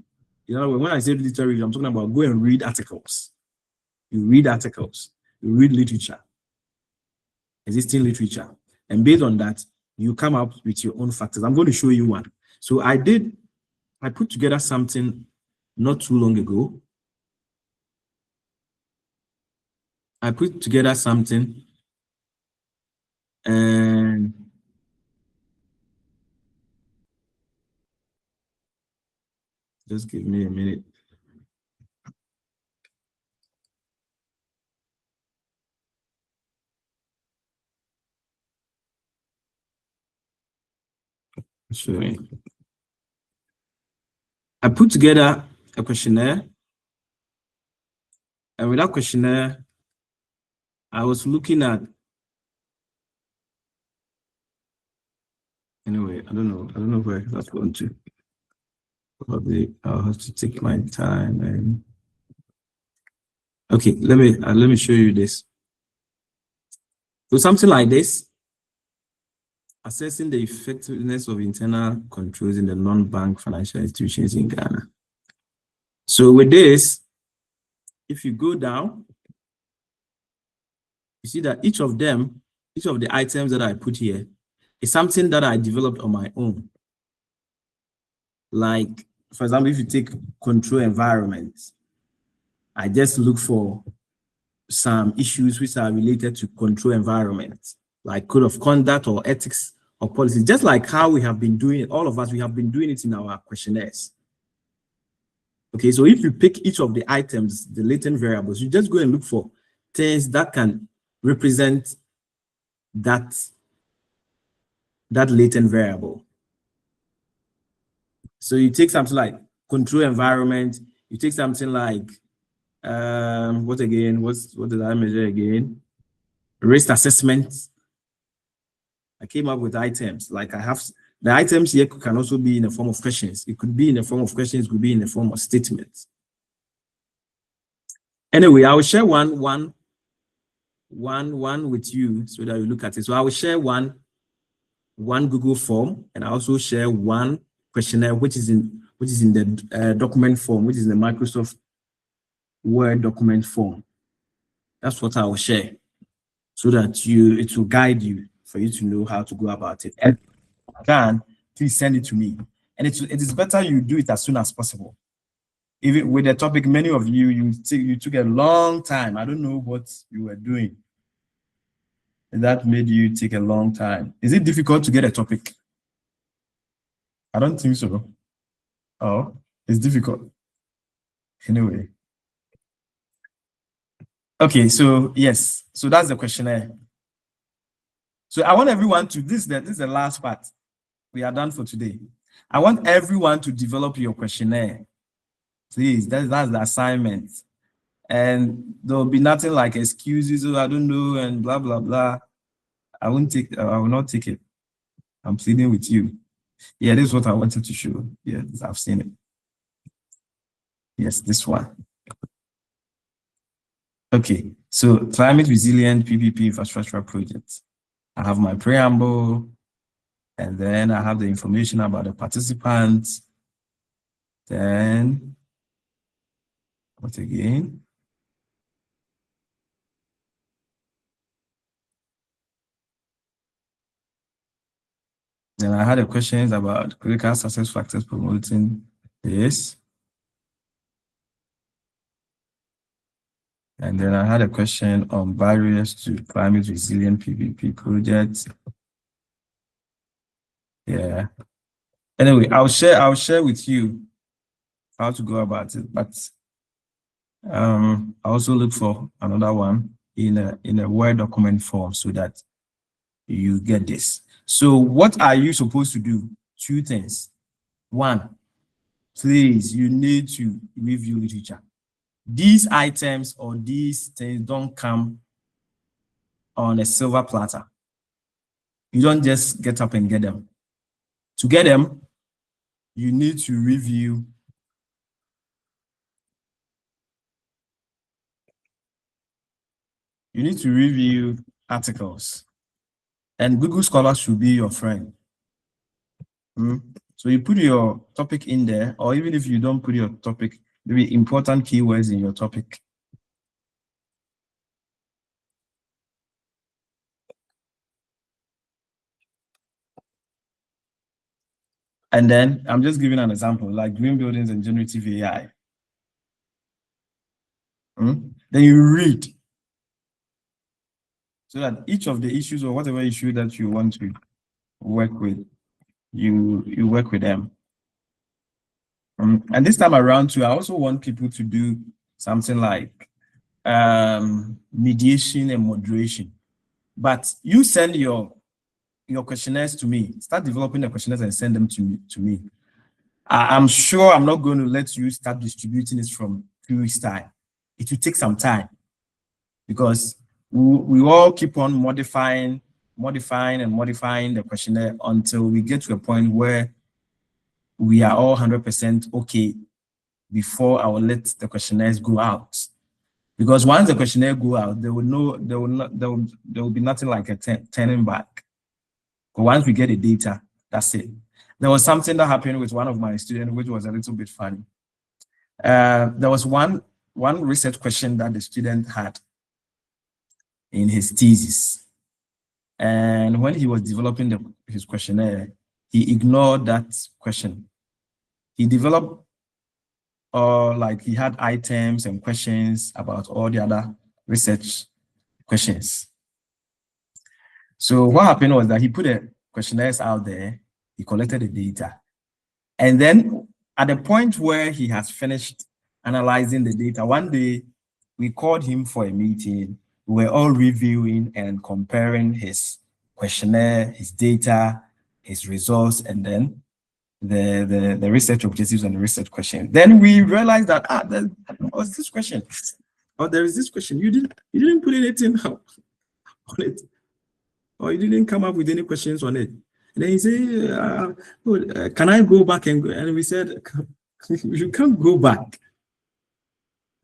You know, when I say literature review, I'm talking about go and read articles. You read articles, you read literature, existing literature. And based on that, you come up with your own factors. I'm going to show you one. So I put together something not too long ago. I put together something and just give me a minute. Showing. I put together a questionnaire, and with that questionnaire, I was looking at, anyway, I don't know where that's going to. Probably I'll have to take my time and okay, let me show you this. So something like this, assessing the effectiveness of internal controls in the non-bank financial institutions in Ghana. So with this, if you go down, you see that each of the items that I put here is something that I developed on my own. Like, for example, if you take control environment, I just look for some issues which are related to control environment, like code of conduct or ethics or policy, just like how we have been doing it, all of us, we have been doing it in our questionnaires. Okay, so if you pick each of the items, the latent variables, you just go and look for things that can represent that latent variable. So you take something like control environment, you take something like what did I measure again? Risk assessment. I came up with items, like I have the items here can also be in the form of questions. It could be in the form of questions, it could be in the form of statements. Anyway, I will share one with you so that you look at it. So I will share one Google form, and I also share one questionnaire which is in the document form, which is in the Microsoft Word document form. That's what I will share, so that it will guide you for you to know how to go about it. And if you can, please send it to me. And it is better you do it as soon as possible. Even with the topic, many of you took a long time. I don't know what you were doing, and that made you take a long time. Is it difficult to get a topic? I don't think so. Oh, it's difficult. Anyway. Okay, so yes, so that's the questionnaire. So I want everyone to, this is the last part. We are done for today. I want everyone to develop your questionnaire. Please, that's the assignment. And there'll be nothing like excuses, oh, I don't know, and blah, blah, blah. I will not take it. I'm pleading with you. Yeah, this is what I wanted to show. Yeah, I've seen it. Yes, this one. Okay, so climate resilient PPP infrastructure project. I have my preamble, and then I have the information about the participants. Then, what again? Then I had a questions about critical success factors promoting this. And then I had a question on barriers to climate resilient PPP projects. Yeah. Anyway, I'll share with you how to go about it. But I also look for another one in a Word document form so that you get this. So what are you supposed to do? Two things. One, please, you need to review literature. These items or these things don't come on a silver platter. You don't just get up and get them. To get them, you need to review. You need to review articles. And Google Scholar should be your friend. So you put your topic in there, or even if you don't put your topic, maybe important keywords in your topic. And then I'm just giving an example, like green buildings and generative AI. Then you read so that each of the issues or whatever issue that you want to work with, you work with them. And this time around too, I also want people to do something like mediation and moderation. But you send your questionnaires to me. Start developing the questionnaires and send them to me. I'm sure I'm not going to let you start distributing it from 2 weeks' time. It will take some time because we all keep on modifying the questionnaire until we get to a point where we are all 100% okay before I will let the questionnaires go out. Because once the questionnaire go out, there will be nothing like a turning back. But once we get the data, that's it. There was something that happened with one of my students, which was a little bit funny. There was one research question that the student had in his thesis. And when he was developing his questionnaire, he ignored that question. He developed, like he had items and questions about all the other research questions. So what happened was that he put the questionnaires out there, he collected the data. And then at the point where he has finished analyzing the data, one day we called him for a meeting. We were all reviewing and comparing his questionnaire, his data, his results, and then the research objectives and the research question. Then we realized that there was this question, or there is this question. You didn't put anything on it, or you didn't come up with any questions on it. And then he said, can I go back and we said, you can't go back.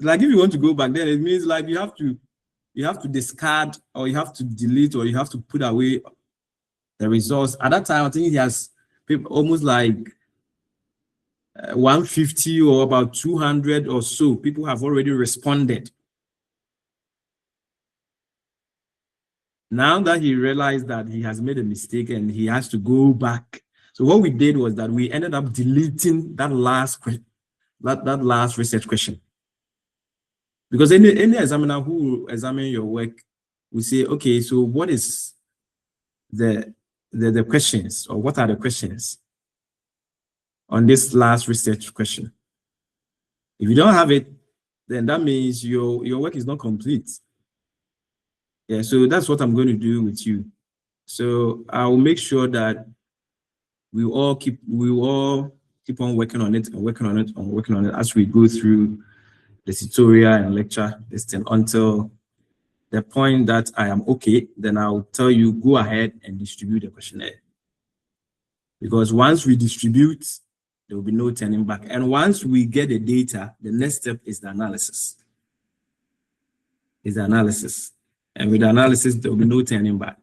Like if you want to go back, then it means like you have to discard, or you have to delete, or you have to put away the results. At that time, I think he has almost like 150 or about 200 or so people have already responded. Now that he realized that he has made a mistake and he has to go back. So what we did was that we ended up deleting that last question, that last research question. Because any examiner who will examine your work will say, okay, so what is the questions, or what are the questions on this last research question? If you don't have it, then that means your work is not complete. Yeah, so that's what I'm going to do with you. So I'll make sure that we all keep on working on it and working on it as we go through the tutorial and lecture this thing until the point that I am okay. Then I'll tell you, go ahead and distribute the questionnaire. Because once we distribute, there will be no turning back. And once we get the data, the next step is the analysis. is the analysis. And with the analysis, there will be no turning back.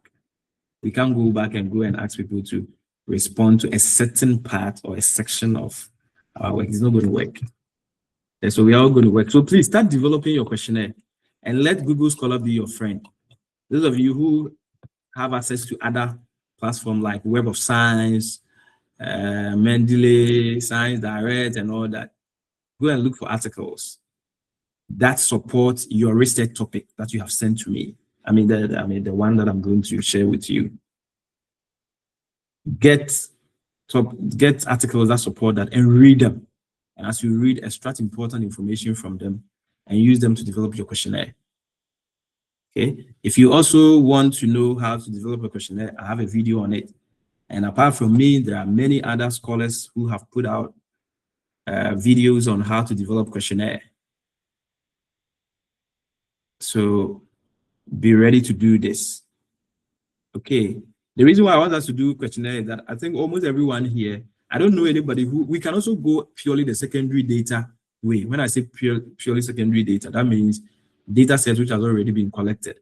We can't go back and ask people to respond to a certain part or a section of our work. It's not going to work. And so we are all going to work. So please start developing your questionnaire and let Google Scholar be your friend. Those of you who have access to other platforms like Web of Science, Mendeley, Science Direct, and all that, go and look for articles that support your research topic that you have sent to me. The one that I'm going to share with you. Get articles that support that and read them. And as you read, extract important information from them and use them to develop your questionnaire. Okay. If you also want to know how to develop a questionnaire, I have a video on it. And apart from me, there are many other scholars who have put out videos on how to develop questionnaire. So be ready to do this. Okay. The reason why I want us to do questionnaire is that I think almost everyone here, I don't know anybody who, we can also go purely the secondary data way. When I say purely secondary data, that means data sets which has already been collected.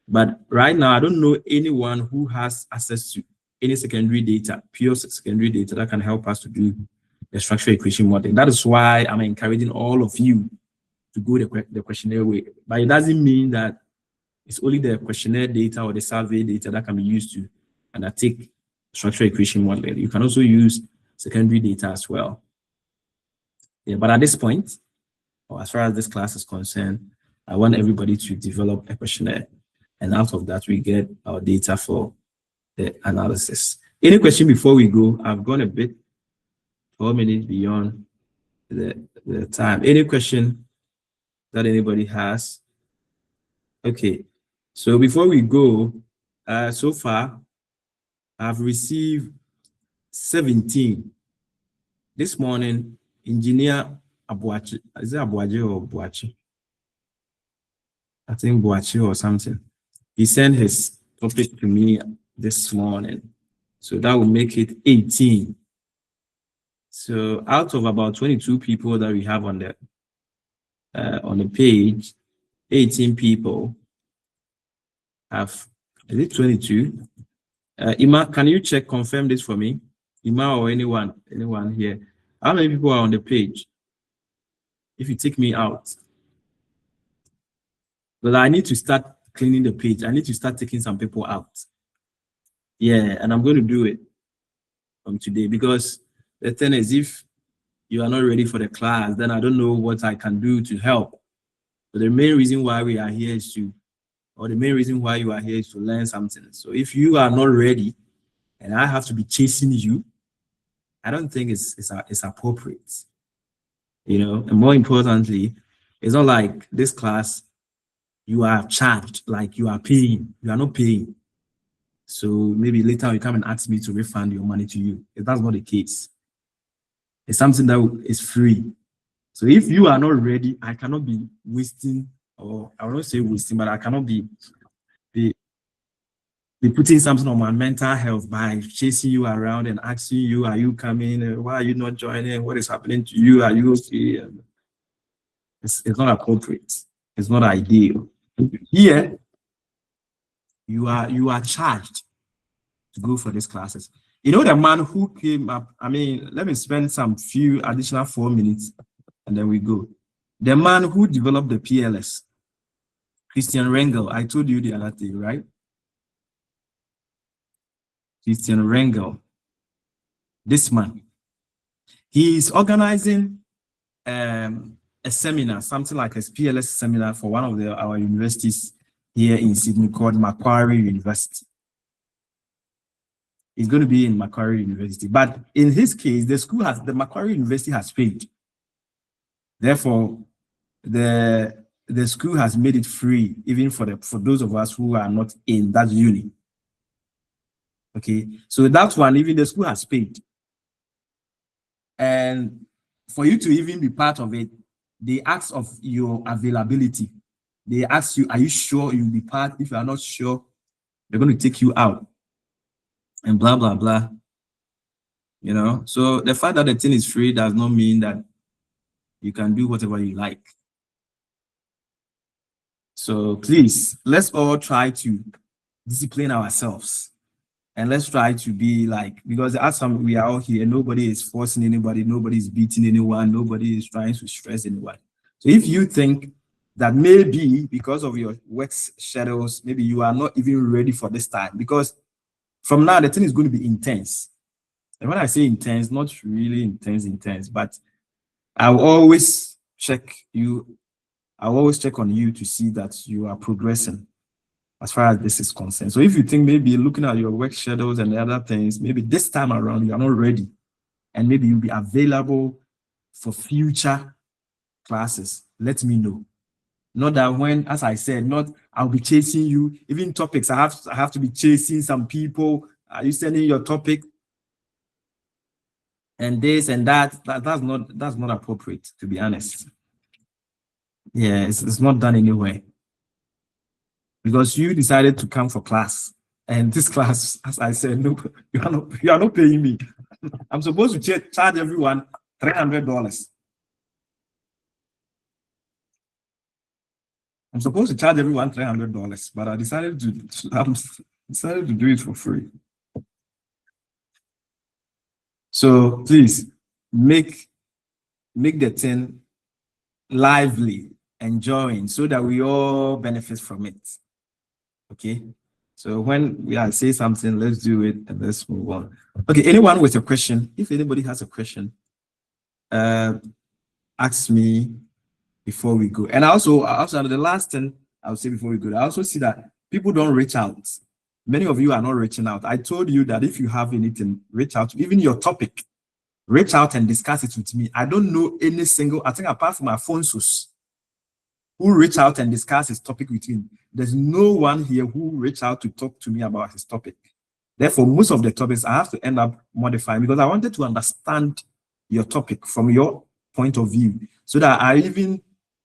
But right now, I don't know anyone who has access to any secondary data, pure secondary data that can help us to do the structural equation modeling. That is why I'm encouraging all of you to go the questionnaire way. But it doesn't mean that it's only the questionnaire data or the survey data that can be used to undertake structural equation modeling. You can also use secondary data as well. Yeah, but at this point, or as far as this class is concerned, I want everybody to develop a questionnaire. And out of that, we get our data for the analysis. Any question before we go? I've gone a bit, 4 minutes beyond the time. Any question that anybody has? Okay, so before we go, so far, I've received 17. This morning, Engineer Abuachi, is it Abuaji or Buachi? I think Buachi or something. He sent his topic to me this morning. So that will make it 18. So out of about 22 people that we have on the page, 18 people have, is it 22? Ima, can you confirm this for me? Ima or anyone here? How many people are on the page? If you take me out. Well, I need to start cleaning the page. I need to start taking some people out. Yeah, and I'm going to do it from today because the thing is, if you are not ready for the class, then I don't know what I can do to help. But the main reason why we are here is the main reason why you are here is to learn something. So if you are not ready and I have to be chasing you, I don't think it's appropriate. You know, and more importantly, it's not like this class you are charged, like you are paying. You are not paying. So maybe later you come and ask me to refund your money to you. If that's not the case, it's something that is free. So if you are not ready, I cannot be wasting, or I won't say wasting, but I cannot be putting something on my mental health by chasing you around and asking you, are you coming? Why are you not joining? What is happening to you? Are you okay? It's not appropriate. It's not ideal. Here, you are charged to go for these classes. You know, the man who came up, let me spend some few additional 4 minutes and then we go. The man who developed the PLS, Christian Rengel, I told you the other day, right? Christian Rengel, this man, he is organizing a seminar, something like a PLS seminar for one of our universities here in Sydney called Macquarie University. It's going to be in Macquarie University, but in his case, the Macquarie University has paid. Therefore, the school has made it free, even for those of us who are not in that uni. Okay, so that one, even the school has paid. And for you to even be part of it, they ask of your availability. They ask you, are you sure you'll be part? If you are not sure, they're going to take you out. And blah, blah, blah. You know, so the fact that the thing is free does not mean that you can do whatever you like. So please, let's all try to discipline ourselves. And let's try to be like, because as we are all here, nobody is forcing anybody, nobody is beating anyone, nobody is trying to stress anyone. So if you think that maybe because of your work schedules, maybe you are not even ready for this time, because from now the thing is going to be intense. And when I say intense, not really intense, but I'll always check you. I'll always check on you to see that you are progressing as far as this is concerned. So if you think maybe looking at your work schedules and the other things, maybe this time around you are not ready, and maybe you'll be available for future classes, let me know. Not that when, as I said, not I'll be chasing you, even topics, I have to be chasing some people. Are you sending your topic? And this and that's not appropriate, to be honest. Yeah, it's not done anyway. Because you decided to come for class, and this class, as I said, no, you are not paying me. I'm supposed to charge everyone $300. I'm supposed to charge everyone $300, but I decided to do it for free. So please make the thing lively, enjoying, so that we all benefit from it. Okay. So when we say something, let's do it and let's move on. Okay, anyone with a question? If anybody has a question, ask me before we go. And also the last thing I'll say before we go, I also see that people don't reach out. Many of you are not reaching out. I told you that if you have anything, reach out. Even your topic, reach out and discuss it with me. I don't know any single, I think apart from my phone source, who reach out and discuss his topic with him. There's no one here who reach out to talk to me about his topic. Therefore, most of the topics I have to end up modifying, because I wanted to understand your topic from your point of view, so that I even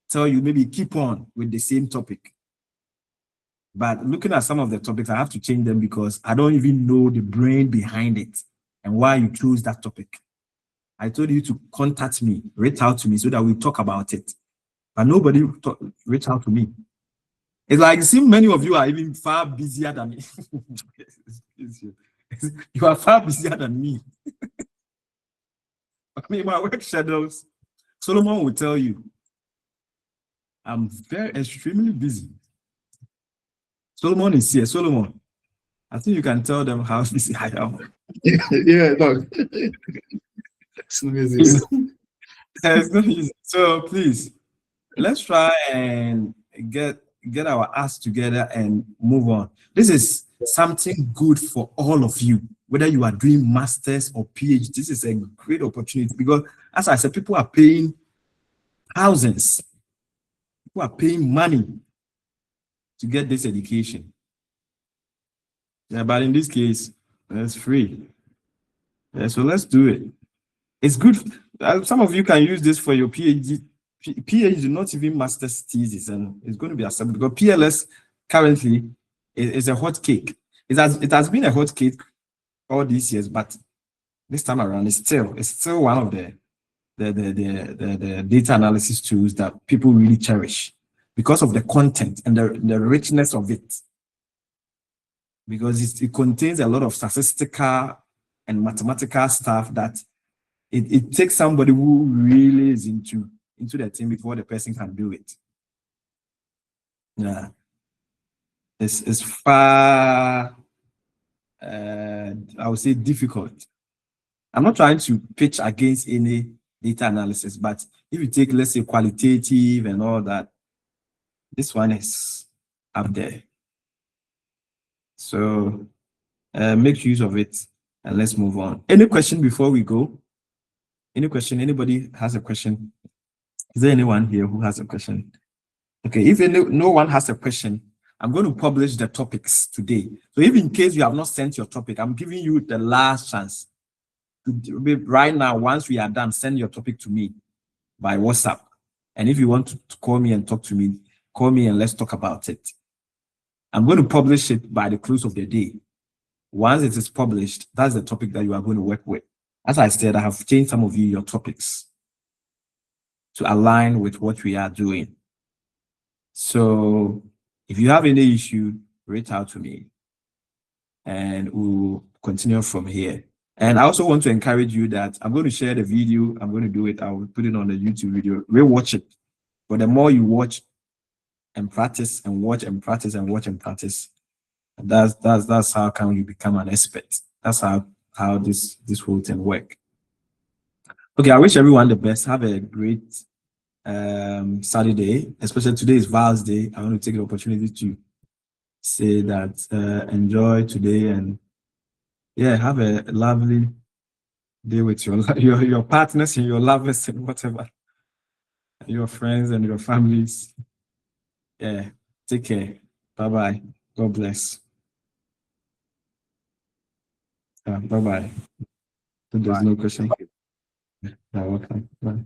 tell you maybe keep on with the same topic. But looking at some of the topics, I have to change them because I don't even know the brain behind it and why you chose that topic. I told you to contact me, reach out to me so that we talk about it. But nobody reach out to me. It's like, it seems many of you are even far busier than me. You are far busier than me. I mean, my work schedules, Solomon will tell you, I'm extremely busy. Solomon is here. Solomon, I think you can tell them how busy I am. Yeah, no. It's not easy. It's not easy. So please, let's try and get our ass together and move on. This is something good for all of you, whether you are doing masters or PhD. This is a great opportunity because, as I said, people are paying thousands. People are paying money to get this education. Yeah, but in this case, it's free. Yeah, so let's do it. It's good. Some of you can use this for your PhD. PhD, not even master's thesis, and it's going to be accepted because PLS currently is a hot cake. It has been a hot cake all these years, but this time around, it's still one of the data analysis tools that people really cherish because of the content and the richness of it. Because it contains a lot of statistical and mathematical stuff that it takes somebody who really is into the thing before the person can do it. Yeah, it's far, I would say, difficult. I'm not trying to pitch against any data analysis, but if you take, let's say, qualitative and all that, this one is up there. So make use of it and let's move on. Any question before we go? Any question? Anybody has a question? Is there anyone here who has a question? Okay, if no one has a question, I'm going to publish the topics today. So if in case you have not sent your topic, I'm giving you the last chance. Right now, once we are done, send your topic to me by WhatsApp. And if you want to call me and talk to me, call me and let's talk about it. I'm going to publish it by the close of the day. Once it is published, that's the topic that you are going to work with. As I said, I have changed some of your topics to align with what we are doing. So if you have any issue, reach out to me and we'll continue from here. And I also want to encourage you that I'm going to share the video. I'm going to do it. I will put it on the YouTube video. Rewatch it. But the more you watch and practice and watch and practice and watch and practice, that's how can you become an expert. That's how this whole thing work. Okay, I wish everyone the best. Have a great Saturday, especially today is Val's Day. I want to take the opportunity to say that enjoy today and yeah, have a lovely day with your partners and your lovers and whatever, your friends and your families. Yeah, take care. Bye bye. God bless. Bye bye. There's no question. You're welcome. Bye.